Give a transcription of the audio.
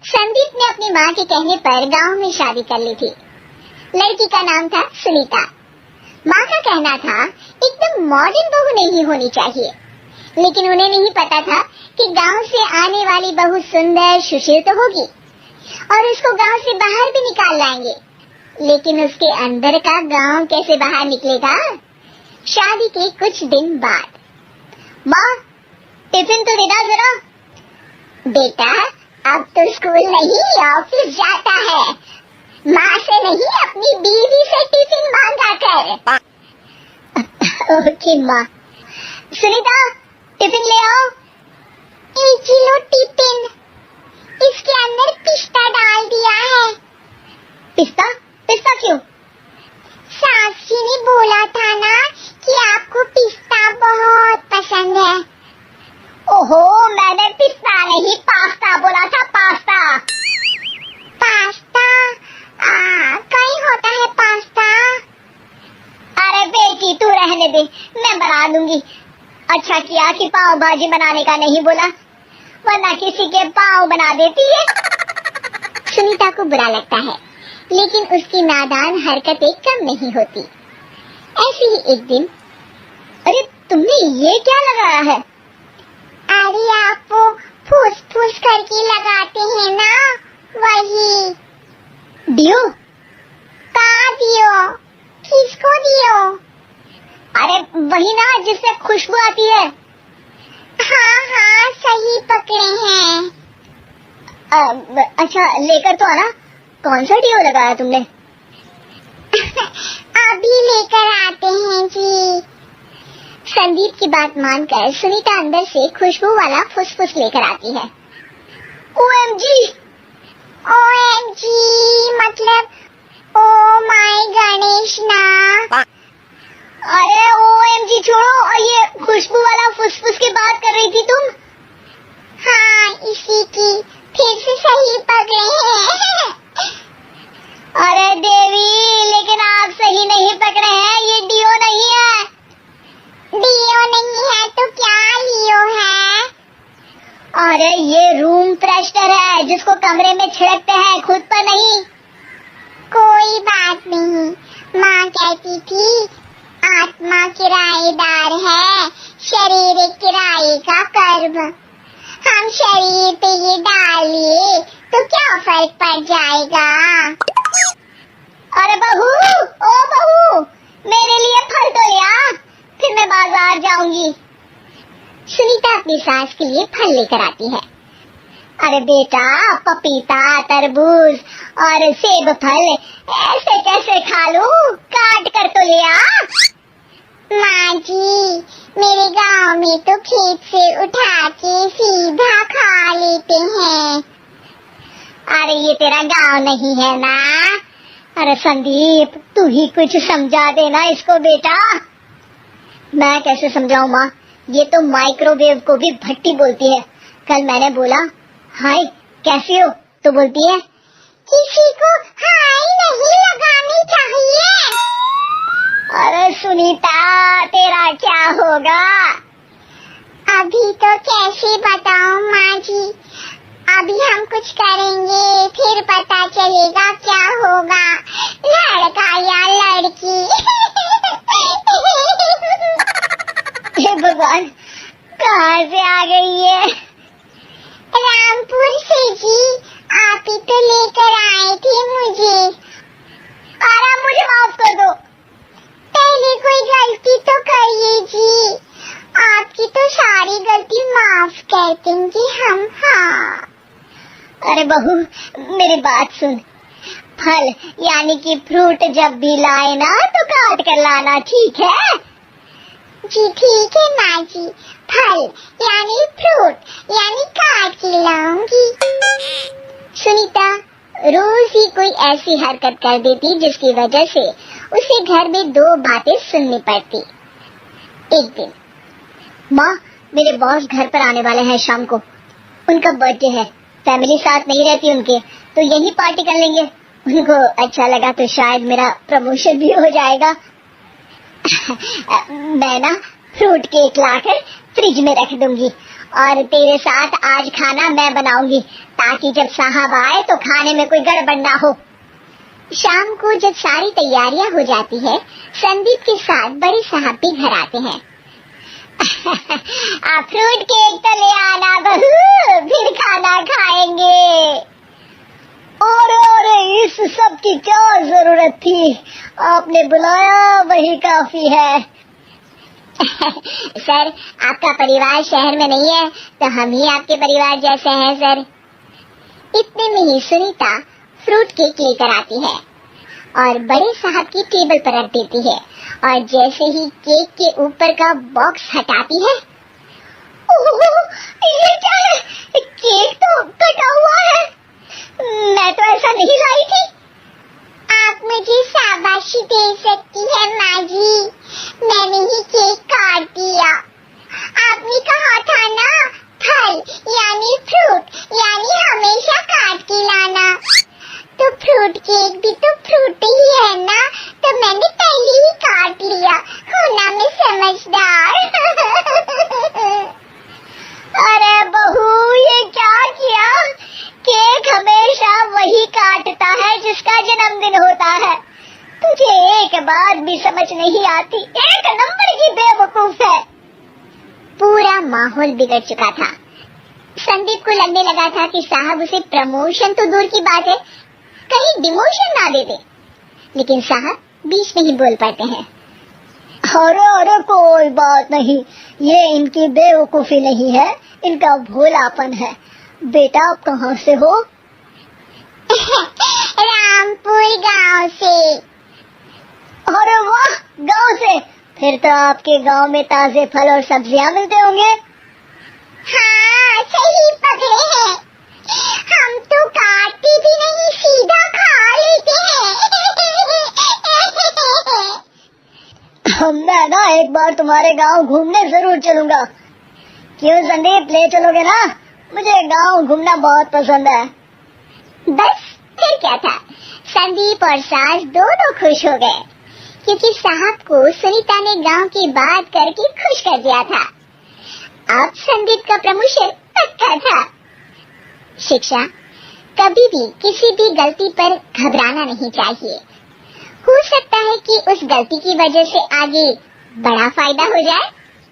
संदीप ने अपनी माँ के कहने पर गांव में शादी कर ली थी। लड़की का नाम था सुनीता। माँ का कहना था एकदम मॉडर्न बहू नहीं होनी चाहिए, लेकिन उन्हें नहीं पता था कि गांव से आने वाली बहू सुंदर सुशील तो होगी और उसको गांव से बाहर भी निकाल लाएंगे, लेकिन उसके अंदर का गांव कैसे बाहर निकलेगा। शादी के कुछ दिन बाद, माँ टिफिन तो देना जरा। बेटा अब तो स्कूल नहीं ऑफिस जाता है, माँ से नहीं अपनी बीवी से टिफिन मांगा कर। ओके माँ। सुनीता टिफिन ले आओ। 1 किलो टिफिन, इसके अंदर पिस्ता डाल दिया है। पिस्ता? पिस्ता क्यों? सास जी ने बोला था ना कि आपको पिस्ता बहुत पसंद है। ओहो, मैंने पिस्ता नहीं पास्ता बोला था, पास्ता। पास्ता? कहीं होता है पास्ता? अरे बेटी तू रहने दे, मैं बना दूंगी। अच्छा किया कि पाव भाजी बनाने का नहीं बोला, वरना किसी के पाव बना देती है। सुनीता को बुरा लगता है, लेकिन उसकी नादान हरकतें कम नहीं होती। ऐसे ही एक दिन, अरे तुमने ये क्या लगाया है? अरे आप वो फूस फूस करके लगाते हैं ना, वही। दियो? कहाँ दियो? किसको दियो? अरे वही ना जिससे खुशबू आती है। हाँ सही पकड़े हैं। अच्छा लेकर तो आना। कौन सा दियो लगाया तुमने? अभी लेकर आते हैं जी। संदीप की बात मानकर सुनीता अंदर से खुशबू वाला फुसफुस लेकर आती है। OMG! OMG मतलब ओ माय गणेश ना। अरे OMG छोड़ो, और ये खुशबू वाला फुसफुस की बात कर रही थी तुम? हाँ इसी की, फिर से सही पकड़े हैं। अरे देवी, लेकिन आप सही नहीं पकड़े हैं, ये डियो नहीं है। डियो नहीं है तो क्या लियो है? अरे ये रूम फ्रेशनर है, जिसको कमरे में छिड़कते हैं, खुद पर नहीं। कोई बात नहीं, माँ कहती थी आत्मा किराएदार है, शरीर किराए का कर्म। हम शरीर पे ये डालिए तो क्या फर्क पड़ जाएगा। अरे बहू, ओ बहू, मेरे लिए फल तो ले आ, फिर मैं बाजार जाऊंगी। सुनीता अपनी सास के लिए फल लेकर आती है। अरे बेटा, पपीता, तरबूज और सेब फल ऐसे कैसे खा लूं? काट कर तो ले आ। माँ जी, मेरे गांव में तो खेत से उठा के सीधा खा लेते हैं। अरे ये तेरा गांव नहीं है ना। अरे संदीप, तू ही कुछ समझा देना इसको बेटा। मैं कैसे समझाऊं माँ, ये तो माइक्रोवेव को भी भट्टी बोलती है। कल मैंने बोला हाय कैसी हो, तो बोलती है किसी को हाय नहीं लगानी चाहिए। अरे सुनीता, तेरा क्या होगा? अभी तो कैसे बताऊं माँ जी, अभी हम कुछ करेंगे फिर पता चलेगा क्या होगा, लड़का या लड़की। हे भगवान, कहाँ से आ गई है? रामपुर से जी, आप ही तो लेकर आए थे मुझे। अरे मुझे माफ कर दो। पहले कोई गलती तो करिए जी, आपकी तो सारी गलती माफ कर देंगे हम। हाँ अरे बहू, मेरी बात सुन। फल यानी कि फ्रूट जब भी लाए ना तो काट कर लाना, ठीक है? जी ठीक है माँ जी, फल यानी फ्रूट यानी काट के लाऊंगी। सुनीता रोज ही कोई ऐसी हरकत कर देती जिसकी वजह से उसे घर में 2 बातें सुननी पड़ती। एक दिन, माँ मेरे बॉस घर पर आने वाले हैं शाम को, उनका बर्थडे है, फैमिली साथ नहीं रहती उनके, तो यही पार्टी कर लेंगे। उनको अच्छा लगा तो शायद मेरा प्रमोशन भी हो जाएगा। मैं ना फ्रूट केक लाकर फ्रिज में रख दूंगी और तेरे साथ आज खाना मैं बनाऊंगी ताकि जब साहब आए तो खाने में कोई गड़बड़ ना हो। शाम को जब सारी तैयारियां हो जाती है, संदीप के साथ बड़े साहब भी घर आते हैं। फ्रूट केक तो ले आना बहू, फिर खाना खाएंगे। अरे इस सब की क्या जरूरत थी, आपने बुलाया वही काफी है। सर, आपका परिवार शहर में नहीं है तो हम ही आपके परिवार जैसे हैं सर। इतने में ही सुनीता फ्रूट केक लेकर आती है और बड़े साहब की टेबल पर रख देती है, और जैसे ही केक के ऊपर का बॉक्स हटाती है, ओह, ये क्या है? केक तो कटा हुआ है, मैं तो ऐसा नहीं लाई थी। आप मुझे शाबाशी दे सकती है माँ जी, मैंने ही केक काट दिया। आपने कहा था ना, फल यानी फ्रूट यानी हमेशा काट के लाना, तो फ्रूट केक भी तो फ्रूट ही है ना, तो मैंने पहले ही काट लिया। होना मैं समझदार। अरे बहू, ये क्या किया? केक हमेशा वही काटता है जिसका जन्मदिन होता है। तुझे एक बात भी समझ नहीं आती, एक नंबर की बेवकूफ है। पूरा माहौल बिगड़ चुका था। संदीप को लगने लगा था कि साहब उसे प्रमोशन तो दूर की बात है, कहीं डिमोशन ना दे दे, लेकिन साहब बीच में ही बोल पड़ते हैं। अरे कोई बात नहीं, ये इनकी बेवकूफी नहीं है, इनका भोलापन है। बेटा आप कहाँ से हो? रामपुर गांव से। अरे वाह, गांव से? फिर तो आपके गांव में ताजे फल और सब्जियां मिलते होंगे। हाँ, सही पकड़े हैं, हम तो काटते भी नहीं, सीधा खा लेते हैं। मैं ना एक बार तुम्हारे गांव घूमने जरूर चलूंगा। क्यों संदीप, ले चलोगे ना? मुझे गांव घूमना बहुत पसंद है। बस फिर क्या था, संदीप और सास दोनों खुश हो गए, क्योंकि साहब को सुनीता ने गांव की बात करके खुश कर दिया था। अब संदीप का प्रमोशन पक्का था। शिक्षा, कभी भी किसी भी गलती पर घबराना नहीं चाहिए। हो सकता है कि उस गलती की वजह से आगे बड़ा फायदा हो जाए।